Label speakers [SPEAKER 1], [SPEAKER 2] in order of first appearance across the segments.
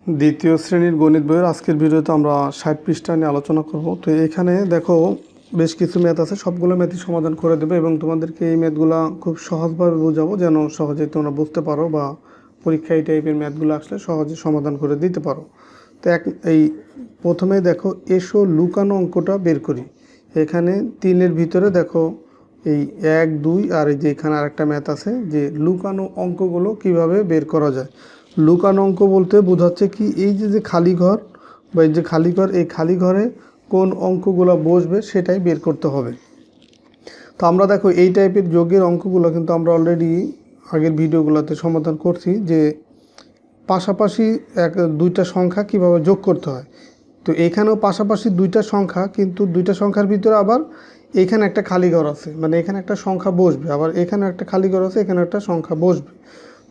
[SPEAKER 1] দ্বিতীয় শ্রেণীর গণিত বইয়ের আজকের ভিডিওতে আমরা 60 পৃষ্ঠা নিয়ে আলোচনা করব। তো এখানে দেখো বেশ কিছু ম্যাথ আছে, সবগুলো ম্যাথই সমাধান করে দেবে এবং তোমাদেরকে এই ম্যাথগুলো খুব সহজভাবে বোঝাবো যেন সহজেই তোমরা বুঝতে পারো বা পরীক্ষায় এই টাইপের ম্যাথগুলো আসলে সহজে সমাধান করে দিতে পারো। তো এই প্রথমে দেখো এসো লুকানো অঙ্কটা বের করি। এখানে 3-এর ভিতরে দেখো এই 1, 2 আর এই যে এখানে আরেকটা ম্যাথ আছে যে লুকানো অঙ্কগুলো কিভাবে বের করা যায়। লুকানো অঙ্ক বলতে বোঝাচ্ছে কি, এই যে খালি ঘর বা এই যে খালি ঘর, এই খালি ঘরে কোন অঙ্কগুলো বসবে সেটাই বের করতে হবে। তো আমরা দেখো এই টাইপের যোগের অঙ্কগুলো কিন্তু আমরা অলরেডি আগের ভিডিওগুলোতে সমাধান করছি যে পাশাপাশি দুইটা সংখ্যা কিভাবে যোগ করতে হয়। তো এখানেও পাশাপাশি দুইটা সংখ্যা, কিন্তু দুইটা সংখ্যার ভিতরে আবার এখানে একটা খালি ঘর আছে, মানে এখানে একটা সংখ্যা বসবে, আবার এখানে একটা খালি ঘর আছে, এখানে একটা সংখ্যা বসবে।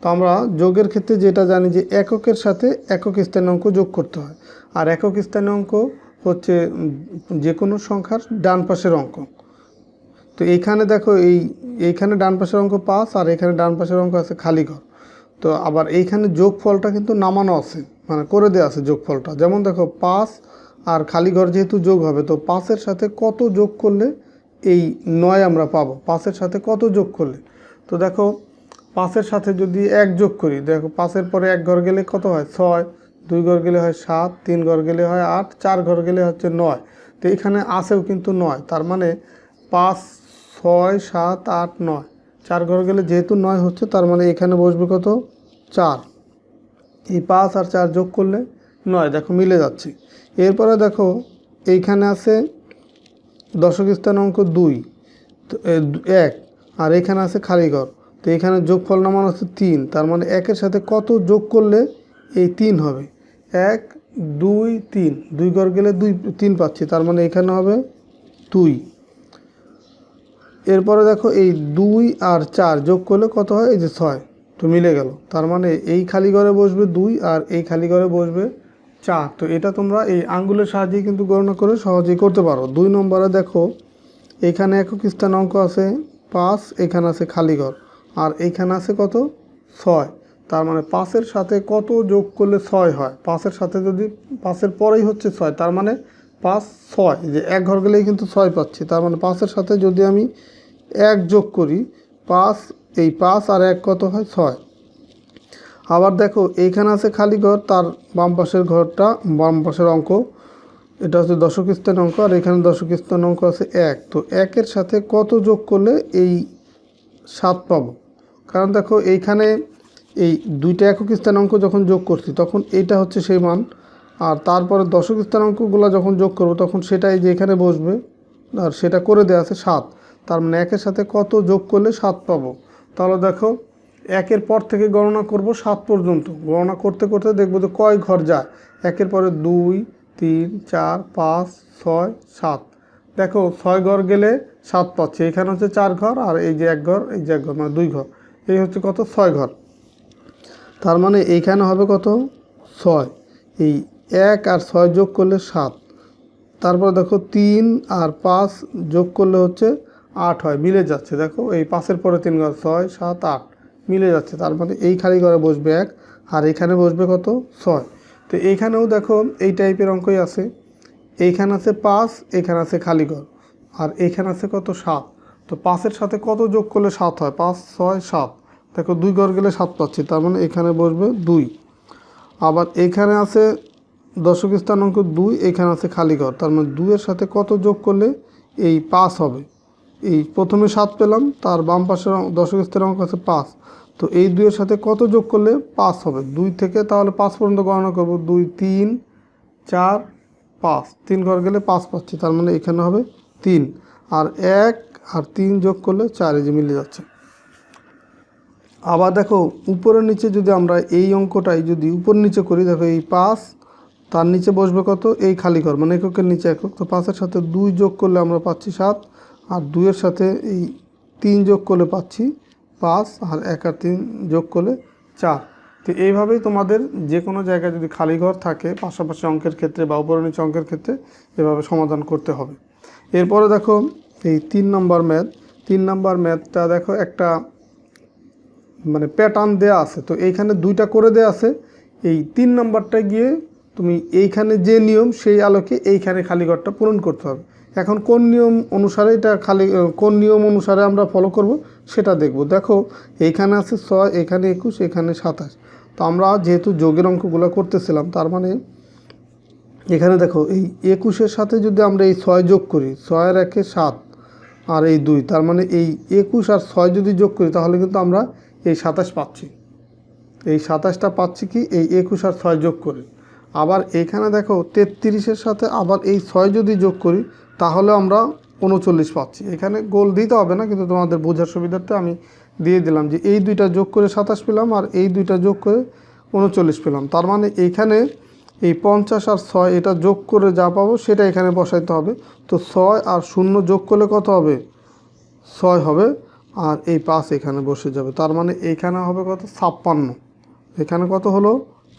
[SPEAKER 1] তো আমরা যোগের ক্ষেত্রে যেটা জানি যে এককের সাথে একক স্থানীয় অঙ্ক যোগ করতে হয়, আর একক স্থানীয় অঙ্ক হচ্ছে যে কোনো সংখ্যার ডান পাশের অঙ্ক। তো এইখানে দেখো এইখানে ডান পাশের অঙ্ক 5 আর এখানে ডান পাশের অঙ্ক আছে খালি ঘর। তো আবার এইখানে যোগফলটা কিন্তু নামানো আছে, মানে করে দেওয়া আছে যোগফলটা। যেমন দেখো 5 আর খালি ঘর যেহেতু যোগ হবে, তো 5-এর সাথে কত যোগ করলে এই 9 আমরা পাবো, 5-এর সাথে কত যোগ করলে। তো দেখো 5-এর সাথে যদি 1 যোগ করি, দেখো 5-এর পরে 1 ঘর গেলে কত হয় 6, 2 ঘর গেলে হয় 7, 3 ঘর গেলে হয় 8, 4 ঘর গেলে হচ্ছে 9। তো এখানে আসেও কিন্তু 9, তার মানে 5, 6, 7, 8, 9, 4 ঘর গেলে যেহেতু 9 হচ্ছে, তার মানে এখানে বসবে কত 4। এই 5 আর 4 যোগ করলে 9, দেখো মিলে যাচ্ছে। এরপরে দেখো এইখানে আছে দশক স্থান অঙ্ক 2, 1 আর এখানে আছে খালি ঘর। তো এখানে যোগফল নামানো আছে 3, তার মানে 1-এর সাথে কত যোগ করলে এই 3 হবে। 1, 2, 3, 2 ঘর গেলে 3 পাচ্ছি, তার মানে এখানে হবে 2। এরপরে দেখো এই 2 আর 4 যোগ করলে কত হয়, এই যে 6, তো মিলে গেল। তার মানে এই খালি ঘরে বসবে 2 আর এই খালি ঘরে বসবে 4। তো এটা তোমরা এই আঙ্গুলের সাহায্যে কিন্তু গণনা করে সহজেই করতে পারো। 2 নম্বরে দেখো এখানে একক স্থান অঙ্ক আছে 5, এখানে আছে খালি ঘর আর এইখানে আছে কত 6। তার মানে 5-এর সাথে কত যোগ করলে 6 হয়। 5-এর সাথে যদি 5-এর পরেই হচ্ছে 6, তার মানে 5, 6, যে 1 ঘর গেলেই কিন্তু 6 পাচ্ছি। তার মানে 5-এর সাথে যদি আমি 1 যোগ করি 5, এই 5 আর 1 কত হয় 6। আবার দেখো এইখানে আছে খালি ঘর, তার বাম পাশের ঘরটা, বাম পাশের অঙ্ক, এটা হচ্ছে দশক স্থান অঙ্ক, আর এখানে দশক স্থান অঙ্ক আছে 1। তো 1-এর সাথে কত যোগ করলে এই 7 পাবো। কারণ দেখো এইখানে এই দুইটা একক স্থান অঙ্ক যখন যোগ করছি তখন এইটা হচ্ছে সেই মান, আর তারপরে দশক স্থান অঙ্কগুলো যখন যোগ করব তখন সেটাই যে এখানে বসবে, আর সেটা করে দেওয়া আছে 7। তার মানে 1-এর সাথে কত যোগ করলে 7 পাবো। তাহলে দেখো 1-এর পর থেকে গণনা করব 7 পর্যন্ত, গণনা করতে করতে দেখবো যে কয় ঘর যায়। 1-এর পরে 2, 3, 4, 5, 6, 7, দেখো 6 ঘর গেলে 7 পাচ্ছে। এখানে হচ্ছে 4 ঘর আর এই যে 1 ঘর, এই যে 1 ঘর, মানে 2 ঘর, এই হচ্ছে কত 6 ঘর। তার মানে এইখানে হবে কত 6, এই 1 আর 6 যোগ করলে 7। তারপর দেখো 3 আর 5 যোগ করলে হচ্ছে 8 হয়, মিলে যাচ্ছে। দেখো এই 5-এর পরে 3 ঘর, 6, 7, 8 মিলে যাচ্ছে। তার মানে এই খালি ঘরে বসবে 1 আর এখানে বসবে কত 6। তো এইখানেও দেখো এই টাইপের অঙ্কই আছে। এইখানে আছে 5, এখানে আছে খালি ঘর আর এইখানে আছে কত 7। তো 5-এর সাথে কত যোগ করলে 7 হয়, 5, 6, 7, দেখো 2 ঘর গেলে 7 পাচ্ছি, তার মানে এখানে বসবে 2। আবার এখানে আছে দশক স্থান অঙ্ক 2, এখানে আছে খালি ঘর, তার মানে 2-এর সাথে কত যোগ করলে এই 5 হবে। এই প্রথমে 7 পেলাম, তার বাম পাশের দশক স্থান অঙ্ক আছে 5, তো এই 2-এর সাথে কত যোগ করলে 5 হবে। 2 থেকে তাহলে 5 পর্যন্ত গণনা করব, 2, 3, 4, 5, 3 ঘর গেলে 5 পাচ্ছি, তার মানে এখানে হবে 3। আর 1 আর 3 যোগ করলে 4, এই যে মিলে যাচ্ছে। আবার দেখো উপরের নিচে যদি আমরা এই অঙ্কটাই যদি উপর নিচে করি, দেখো এই 5, তার নিচে বসবে কত এই খালি ঘর, মানে এককের নিচে একক। তো 5-এর সাথে 2 যোগ করলে আমরা পাচ্ছি 7, আর 2-এর সাথে এই 3 যোগ করলে পাচ্ছি 5, আর 1 আর 3 যোগ করলে 4। তো এইভাবেই তোমাদের যে কোনো জায়গায় যদি খালি ঘর থাকে পাশাপাশি অঙ্কের ক্ষেত্রে বা উপর নিচে অঙ্কের ক্ষেত্রে এভাবে সমাধান করতে হবে। এরপরে দেখো এই 3 নম্বর ম্যাথ, 3 নম্বর ম্যাথটা দেখো একটা মানে প্যাটার্ন দেয়া আছে। তো এইখানে 2টা করে দেয়া আছে, এই 3 নাম্বারটা গিয়ে তুমি এইখানে যে নিয়ম সেই আলোকে এইখানে খালি ঘরটা পূরণ করতে হবে। এখন কোন নিয়ম অনুসারে এটা কোন নিয়ম অনুসারে আমরা ফলো করব সেটা দেখব। দেখো এইখানে আছে 6, এখানে 21, এখানে 27। তো আমরা যেহেতু যোগের অঙ্কগুলো করতেছিলাম, তার মানে এখানে দেখো এই 21-এর সাথে যদি আমরা এই 6 যোগ করি, 6 আর 1-এ 7 আর এই 2, তার মানে এই 21 আর 6 যদি যোগ করি তাহলে কিন্তু আমরা এই 27 পাচ্ছি। এই 27টা পাচ্ছি কি এই 21 আর 6 যোগ করে। আবার এইখানে দেখো 33-এর সাথে আবার এই 6 যদি যোগ করি তাহলে আমরা 39 পাচ্ছি। এখানে গোল দিতে হবে না, কিন্তু তোমাদের বোঝার সুবিধার্থে আমি দিয়ে দিলাম যে এই দুইটা যোগ করে 27 পেলাম আর এই দুইটা যোগ করে 39 পেলাম। তার মানে এইখানে এই 50 আর 6 এটা যোগ করে যা পাবো সেটা এখানে বসাইতে হবে। তো 6 আর 0 যোগ করলে কত হবে? 6 হবে, আর এই 5 এখানে বসে যাবে। তার মানে এইখানে হবে কত? 56। এখানে কত হলো?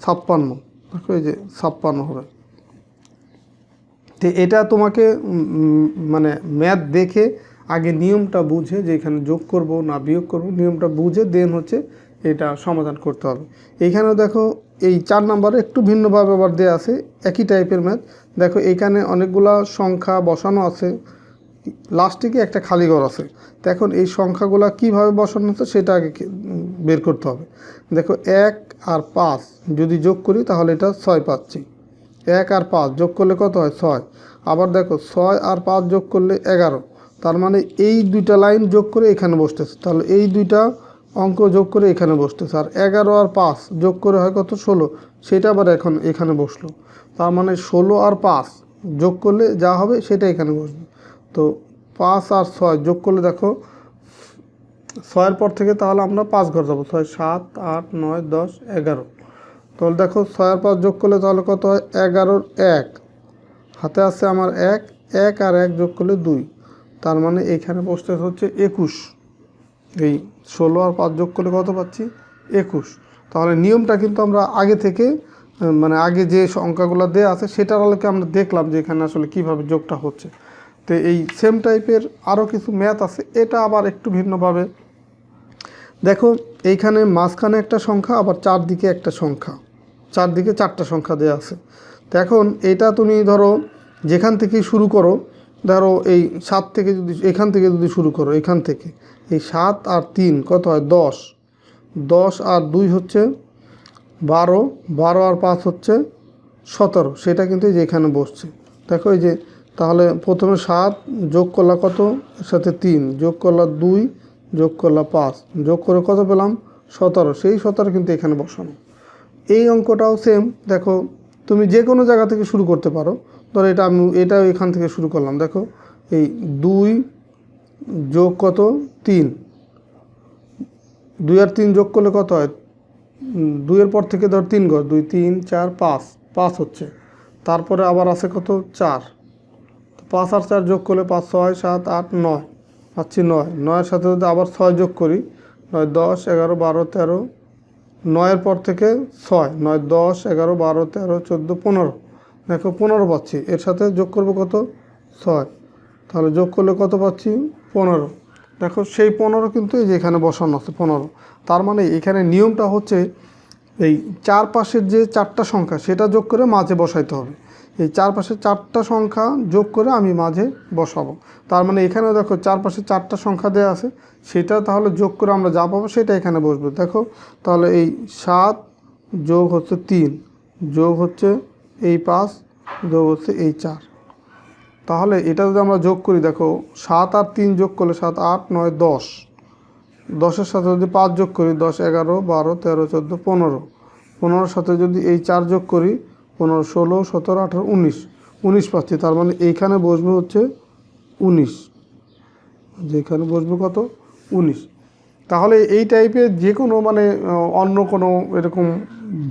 [SPEAKER 1] 56। দেখো এই যে 56 হবে। তো এটা তোমাকে মানে ম্যাথ দেখে আগে নিয়মটা বুঝে যে এখানে যোগ করব না বিয়োগ করব, নিয়মটা বুঝে দেন হচ্ছে এটা সমাধান করতে হবে। এইখানেও দেখো এই 4 নাম্বারে একটু ভিন্নভাবে আবার দেওয়া আছে, একই টাইপের ম্যাথ। দেখো এইখানে অনেকগুলা সংখ্যা বসানো আছে, লাস্টে কি একটা খালি ঘর আছে। তো এখন এই সংখ্যাগুলো কিভাবে বসানো হচ্ছে সেটা আগে বের করতে হবে। দেখো 1 আর 5 যদি যোগ করি তাহলে এটা 6 পাচ্ছি। 1 আর 5 যোগ করলে কত হয়? 6। আবার দেখো 6 আর 5 যোগ করলে 11। তার মানে এই দুইটা লাইন যোগ করে এখানে বসতেছে, তাহলে এই দুইটা অঙ্ক যোগ করে এখানে বসতেছে। আর 11 আর 5 যোগ করে হয় কত? 16, সেটা আবার এখন এখানে বসলো। তার মানে 16 আর 5 যোগ করলে যা হবে সেটা এখানে বসবে। তো 5 আর 6 যোগ করলে দেখো 6-এর পর থেকে তাহলে আমরা 5 ঘর যাবো। 6, 7, 8, 9, 10, 11। তাহলে দেখো 6 আর 5 যোগ করলে তাহলে কত হয়? 11-র 1 হাতে আছে আমার 1, 1 আর 1 যোগ করলে 2। তার মানে এইখানে বসতে হচ্ছে 21। এই 16 আর 5 যোগ করলে কত পাচ্ছি? 21। তাহলে নিয়মটা কিন্তু আমরা আগে থেকে মানে আগে যে সংখ্যাগুলো দেওয়া আছে সেটার আলোকে আমরা দেখলাম যে এখানে আসলে কিভাবে যোগটা হচ্ছে। তো এই সেম টাইপের আরও কিছু ম্যাথ আছে, এটা আবার একটু ভিন্নভাবে। দেখো এইখানে মাঝখানে একটা সংখ্যা, আবার চারদিকে একটা সংখ্যা, চারদিকে 4টা সংখ্যা দেওয়া আছে। তো এখন এটা তুমি ধরো যেখান থেকে শুরু করো, ধরো এই 7 থেকে যদি এখান থেকে যদি শুরু করো, এখান থেকে এই 7 আর 3 কত হয়? 10। 10 আর 2 হচ্ছে 12, 12 আর 5 হচ্ছে 17। সেটা কিন্তু এই যে এখানে বসছে। দেখো এই যে তাহলে প্রথমে 7 যোগ করলা কত? এর সাথে 3 যোগ করলা 2 যোগ করলা 5 যোগ করে কত পেলাম? 17। সেই 17 কিন্তু এখানে বসানো। এই অঙ্কটাও সেম। দেখো তুমি যে কোনো জায়গা থেকে শুরু করতে পারো। ধরো এটাও এখান থেকে শুরু করলাম। দেখো এই 2 যোগ কত? 3, 2 আর 3 যোগ করলে কত হয়? 2-এর পর থেকে ধর 3 ঘর, 2, 3, 4, 5 হচ্ছে। তারপরে আবার আছে কত? 4। 5 আর 4 যোগ করলে 5, 6, 7, 8, 9 পাচ্ছি 9। 9-এর সাথে যদি আবার 6 যোগ করি, 9, 10, 11, 12, 13। 9-এর পর থেকে 6, 9, 10, 11, 12, 13, 14, 15। দেখো 15 পাচ্ছি। এর সাথে যোগ করবো কত? 6। তাহলে যোগ করলে কত পাচ্ছি? 15। দেখো সেই 15 কিন্তু এই যে এখানে বসানো আছে 15। তার মানে এখানে নিয়মটা হচ্ছে এই চারপাশের যে 4টা সংখ্যা সেটা যোগ করে মাঝে বসাইতে হবে। এই চারপাশে 4টা সংখ্যা যোগ করে আমি মাঝে বসাবো। তার মানে এখানে দেখো চারপাশে 4টা সংখ্যা দেওয়া আছে, সেটা তাহলে যোগ করে আমরা যা পাবো সেটা এখানে বসবে। দেখো তাহলে এই 7 যোগ হচ্ছে 3 যোগ হচ্ছে এই 5 যোগ হচ্ছে এই 4। তাহলে এটা যদি আমরা যোগ করি, দেখো 7 আর 3 যোগ করলে 7, 8, 9, 10। 10-এর সাথে যদি 5 যোগ করি, 10, 11, 12, 13, 14, 15। 15-এর সাথে যদি এই 4 যোগ করি, 15, 16, 17, 18, 19। 19 পাচ্ছি। তার মানে এইখানে বসবে হচ্ছে 19। যেখানে বসবে কত? 19। তাহলে এই টাইপের যে কোনো মানে অন্য কোনো এরকম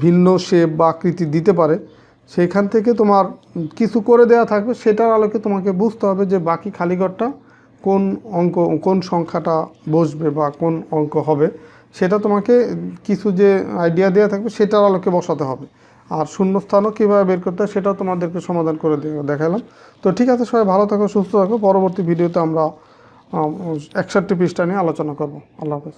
[SPEAKER 1] ভিন্ন শেপ বা আকৃতি দিতে পারে, সেইখান থেকে তোমার কিছু করে দেওয়া থাকবে, সেটার আলোকে তোমাকে বুঝতে হবে যে বাকি খালিঘরটা কোন অঙ্ক, কোন সংখ্যাটা বসবে বা কোন অঙ্ক হবে, সেটা তোমাকে কিছু যে আইডিয়া দেওয়া থাকবে সেটার আলোকে বসাতে হবে। আর শূন্যস্থানও কীভাবে বের করতে হয় সেটাও তোমাদেরকে সমাধান করে দেখালাম। তো ঠিক আছে, সবাই ভালো থাকো, সুস্থ থাকো। পরবর্তী ভিডিওতে আমরা 61 পৃষ্ঠা নিয়ে আলোচনা করব। আল্লাহ হাফেজ।